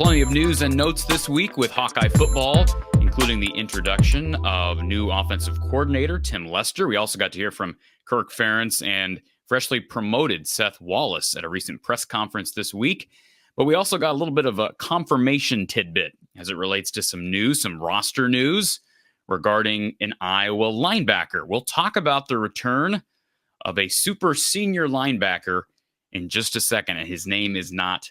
Plenty of news and notes this week with Hawkeye football, including the introduction of new offensive coordinator Tim Lester. We also got to hear from Kirk Ferentz and freshly promoted Seth Wallace at a recent press conference this week. But we also got a little bit of a confirmation tidbit as it relates to some news, some roster news regarding an Iowa linebacker. We'll talk about the return of a super senior linebacker in just a second, and his name is not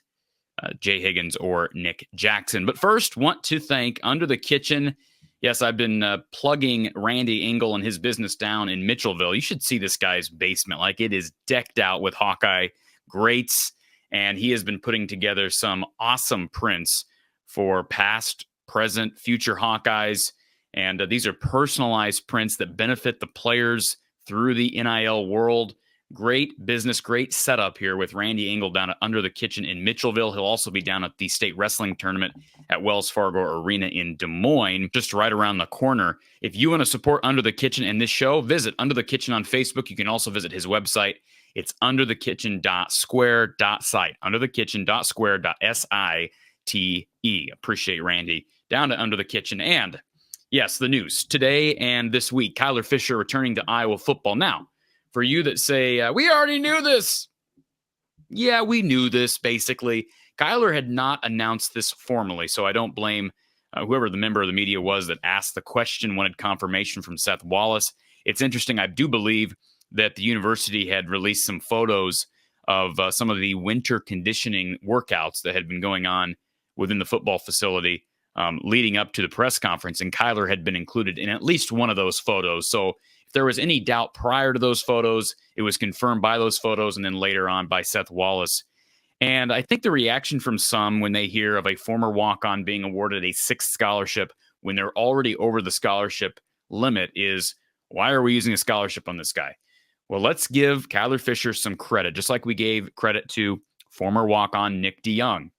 Jay Higgins or Nick Jackson. But first, want to thank Under the Kitchen. Yes, I've been plugging Randy Engel and his business down in Mitchellville. You should see this guy's basement. Like, it is decked out with Hawkeye greats, and he has been putting together some awesome prints for past, present, future Hawkeyes. And these are personalized prints that benefit the players through the NIL world. Great business, great setup here with Randy Engel down at Under the Kitchen in Mitchellville. He'll also be down at the state wrestling tournament at Wells Fargo Arena in Des Moines, just right around the corner. If you want to support Under the Kitchen and this show, visit Under the Kitchen on Facebook. You can also visit his website. It's underthekitchen.square.site, underthekitchen.square.site. Appreciate Randy down to Under the Kitchen. And yes, the news today and this week, Kyler Fisher returning to Iowa football. Now, for you that say, we already knew this. Yeah, we knew this, basically. Kyler had not announced this formally, so I don't blame whoever the member of the media was that asked the question, wanted confirmation from Seth Wallace. It's interesting. I do believe that the university had released some photos of some of the winter conditioning workouts that had been going on within the football facility leading up to the press conference, and Kyler had been included in at least one of those photos. So if there was any doubt prior to those photos, it was confirmed by those photos and then later on by Seth Wallace. And I think the reaction from some when they hear of a former walk-on being awarded a sixth scholarship when they're already over the scholarship limit is, why are we using a scholarship on this guy? Well, let's give Kyler Fisher some credit, just like we gave credit to former walk-on Nick DeYoung.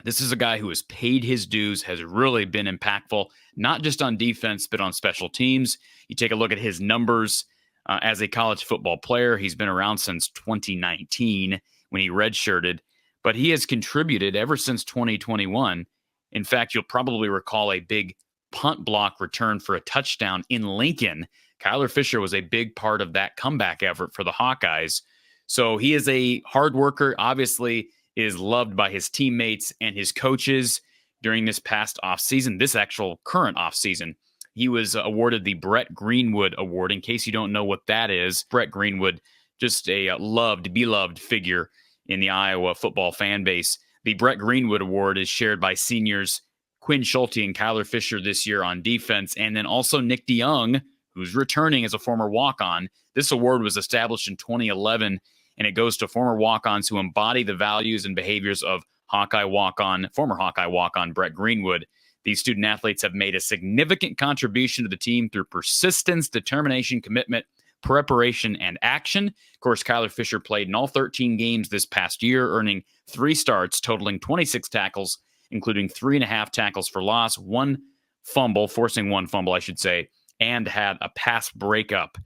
This is a guy who has paid his dues, has really been impactful, not just on defense, but on special teams. You take a look at his numbers as a college football player. He's been around since 2019 when he redshirted, but he has contributed ever since 2021. In fact, you'll probably recall a big punt block return for a touchdown in Lincoln. Kyler Fisher was a big part of that comeback effort for the Hawkeyes. So he is a hard worker, obviously is loved by his teammates and his coaches during this past offseason, this actual current offseason. He was awarded the Brett Greenwood Award. In case you don't know what that is, Brett Greenwood, just a beloved figure in the Iowa football fan base. The Brett Greenwood Award is shared by seniors Quinn Schulte and Kyler Fisher this year on defense, and then also Nick DeYoung, who's returning as a former walk-on. This award was established in 2011, and it goes to former walk-ons who embody the values and behaviors of former Hawkeye walk-on Brett Greenwood. These student athletes have made a significant contribution to the team through persistence, determination, commitment, preparation, and action. Of course, Kyler Fisher played in all 13 games this past year, earning 3 starts, totaling 26 tackles, including 3.5 tackles for loss, forcing one fumble, I should say, and had a pass breakup.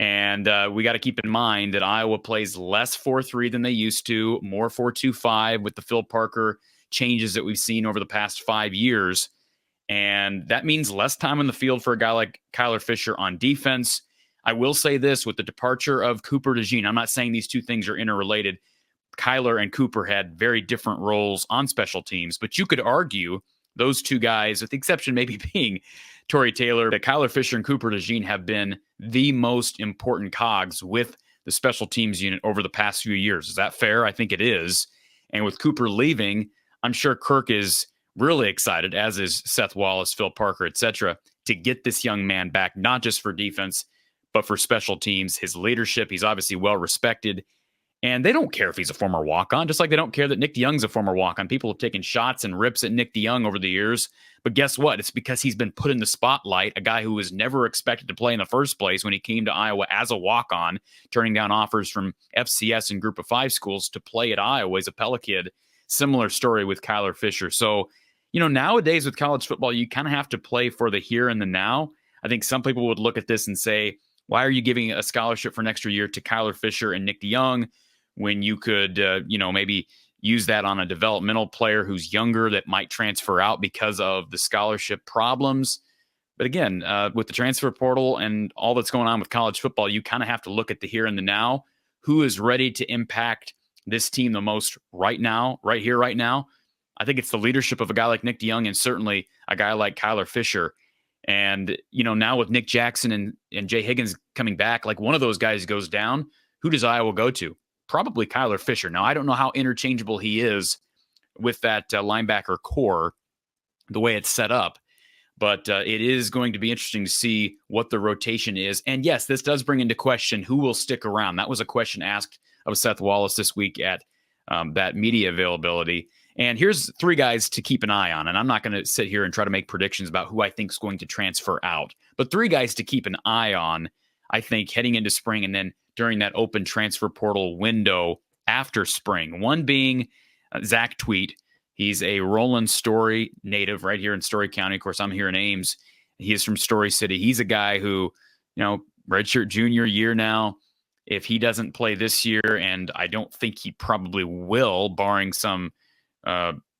And we got to keep in mind that Iowa plays less 4-3 than they used to, more 4-2-5 with the Phil Parker changes that we've seen over the past 5 years. And that means less time on the field for a guy like Kyler Fisher on defense. I will say this, with the departure of Cooper DeJean, I'm not saying these two things are interrelated. Kyler and Cooper had very different roles on special teams, but you could argue those two guys, with the exception maybe being Torrey Taylor, that Kyler Fisher and Cooper DeJean have been the most important cogs with the special teams unit over the past few years. Is that fair? I think it is. And with Cooper leaving, I'm sure Kirk is really excited, as is Seth Wallace, Phil Parker, etc., to get this young man back, not just for defense, but for special teams. His leadership, he's obviously well respected. And they don't care if he's a former walk-on, just like they don't care that Nick DeYoung's a former walk-on. People have taken shots and rips at Nick DeYoung over the years. But guess what? It's because he's been put in the spotlight, a guy who was never expected to play in the first place when he came to Iowa as a walk-on, turning down offers from FCS and Group of 5 schools to play at Iowa as a Pella kid. Similar story with Kyler Fisher. So, nowadays with college football, you kind of have to play for the here and the now. I think some people would look at this and say, why are you giving a scholarship for an extra year to Kyler Fisher and Nick DeYoung when you could, maybe use that on a developmental player who's younger that might transfer out because of the scholarship problems. But again, with the transfer portal and all that's going on with college football, you kind of have to look at the here and the now. Who is ready to impact this team the most right now, right here, right now? I think it's the leadership of a guy like Nick DeYoung and certainly a guy like Kyler Fisher. And, now with Nick Jackson and Jay Higgins coming back, like one of those guys goes down, who does Iowa go to? Probably Kyler Fisher. Now, I don't know how interchangeable he is with that linebacker core, the way it's set up. But it is going to be interesting to see what the rotation is. And yes, this does bring into question who will stick around. That was a question asked of Seth Wallace this week at that media availability. And here's 3 guys to keep an eye on. And I'm not going to sit here and try to make predictions about who I think is going to transfer out. But 3 guys to keep an eye on, I think, heading into spring and then during that open transfer portal window after spring. One being Zach Tweet. He's a Roland Story native right here in Story County. Of course, I'm here in Ames. He is from Story City. He's a guy who, redshirt junior year now. If he doesn't play this year, and I don't think he probably will, barring some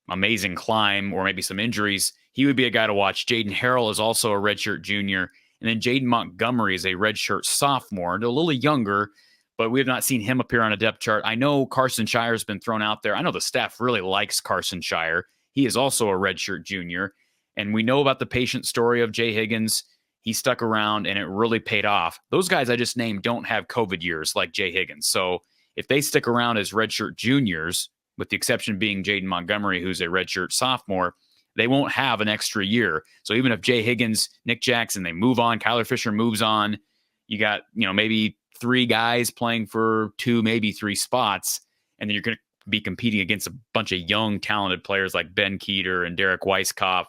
amazing climb or maybe some injuries, he would be a guy to watch. Jaden Harrell is also a redshirt junior. And then Jaden Montgomery is a redshirt sophomore, and a little younger, but we have not seen him appear on a depth chart. I know Carson Shire has been thrown out there. I know the staff really likes Carson Shire. He is also a redshirt junior. And we know about the patient story of Jay Higgins. He stuck around, and it really paid off. Those guys I just named don't have COVID years like Jay Higgins. So if they stick around as redshirt juniors, with the exception being Jaden Montgomery, who's a redshirt sophomore, they won't have an extra year. So even if Jay Higgins, Nick Jackson, they move on, Kyler Fisher moves on, you got, maybe 3 guys playing for 2, maybe 3 spots, and then you're going to be competing against a bunch of young, talented players like Ben Keeter and Derek Weisskopf.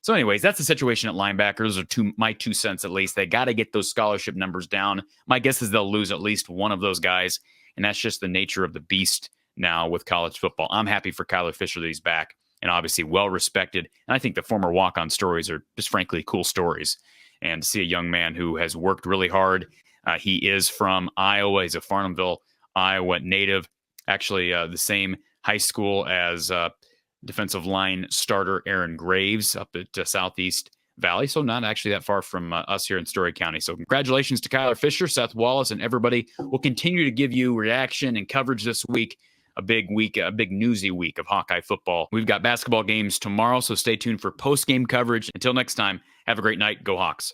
So anyways, that's the situation at linebacker. Those are my 2 cents at least. They got to get those scholarship numbers down. My guess is they'll lose at least one of those guys, and that's just the nature of the beast now with college football. I'm happy for Kyler Fisher that he's back and obviously well-respected. And I think the former walk-on stories are just frankly cool stories. And to see a young man who has worked really hard. He is from Iowa. He's a Farnhamville, Iowa native. Actually, the same high school as defensive line starter Aaron Graves up at Southeast Valley. So not actually that far from us here in Story County. So congratulations to Kyler Fisher, Seth Wallace, and everybody. We'll continue to give you reaction and coverage this week. A big week, a big newsy week of Hawkeye football. We've got basketball games tomorrow, so stay tuned for post-game coverage. Until next time, have a great night. Go Hawks.